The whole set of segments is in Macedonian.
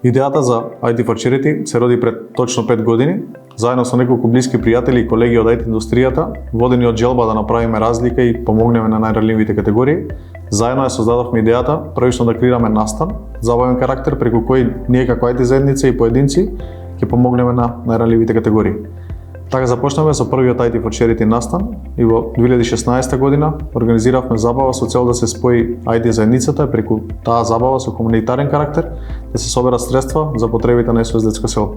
Идејата за IT for Charity се роди пред точно 5 години, заедно со неколку блиски пријатели и колеги од IT индустријата, водени од желба да направиме разлика и помогнеме на најранливите категории. Заедно ја создадовме идејата првично да креираме настан, забавен карактер преку кој ние како IT заедница и поединци ќе помогнеме на најранливите категории. Така започнавме со првиот IT for Charity настан и во 2016 година организиравме забава со цел да се спои IT заедницата преку таа забава со комунитарен карактер да се соберат средства за потребите на СОС детско село.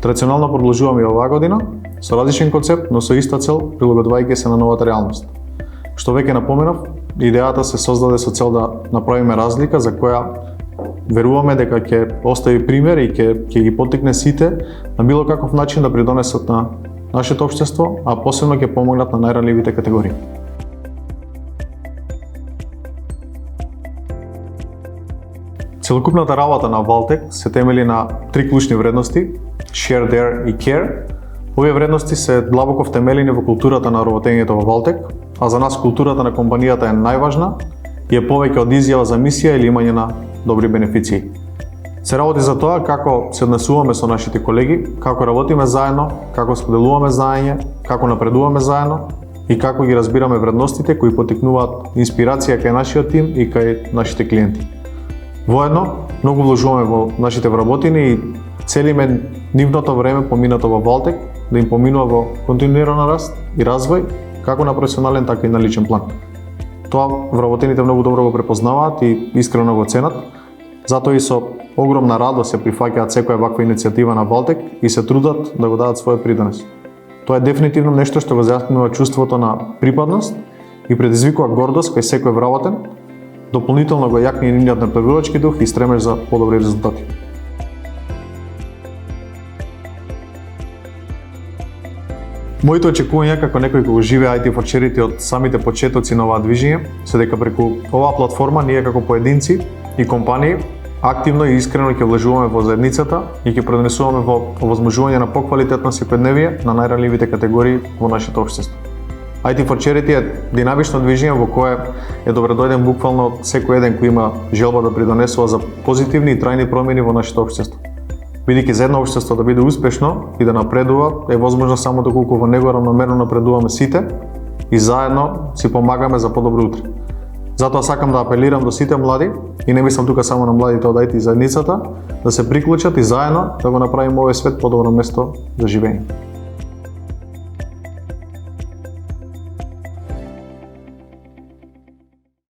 Традиционално продолжуваме и оваа година со различен концепт, но со иста цел, прилагодувајќи се на новата реалност. Што веќе напоменав, идејата се создаде со цел да направиме разлика за која веруваме дека ќе остави пример и ќе ги поттикне сите на било каков начин да придонесат на нашето општество, а посебно ќе помогнат на најранливите категории. Целокупната работа на Valtech се темели на три клучни вредности: Share, Dare и Care. Овие вредности се длабоко втемелени во културата на работењето во Valtech, а за нас културата на компанијата е најважна и е повеќе од изјава за мисија или имање на добри бенефиции. Се работи за тоа како се однесуваме со нашите колеги, како работиме заедно, како споделуваме знаење, како напредуваме заедно и како ги разбираме вредностите кои поттикнуваат инспирација кај нашиот тим и кај нашите клиенти. Воедно, многу вложуваме во нашите вработени и целиме нивното време поминато во Valtech да им поминува во континуиран раст и развој, како на професионален, така и на личен план. Тоа вработените многу добро го препознаваат и искрено го ценат, затоа и со огромна радост ја прифаќаат секоја ваква иницијатива на Valtech и се трудат да го дадат својот придонес. Тоа е дефинитивно нешто што го застигнува чувството на припадност и предизвикува гордост кај секој вработен, дополнително го јакне и нивниот напредувачки дух и стремеж за подобри резултати. Моите очекувања како некој кој живее IT for Charity од самите почетоци на оваа движење се дека преку оваа платформа ние како поединци и компании активно и искрено ќе вложуваме во заедницата и ќе пренесуваме во овозможување на поквалитетно секојдневие на најранливите категории во нашето општество. IT for Charity е динамично движење во кое е добредојден буквално секој еден кој има желба да придонесува за позитивни и трајни промени во нашето општество. Бидејќи за едно општество да биде успешно и да напредува, е возможно само доколку во него рамномерно напредуваме сите и заедно си помагаме за подобро утре. Затоа сакам да апелирам до сите млади, и не мислам тука само на младите од IT заедницата, да се приклучат и заедно да го направиме овој свет подобро место за живење.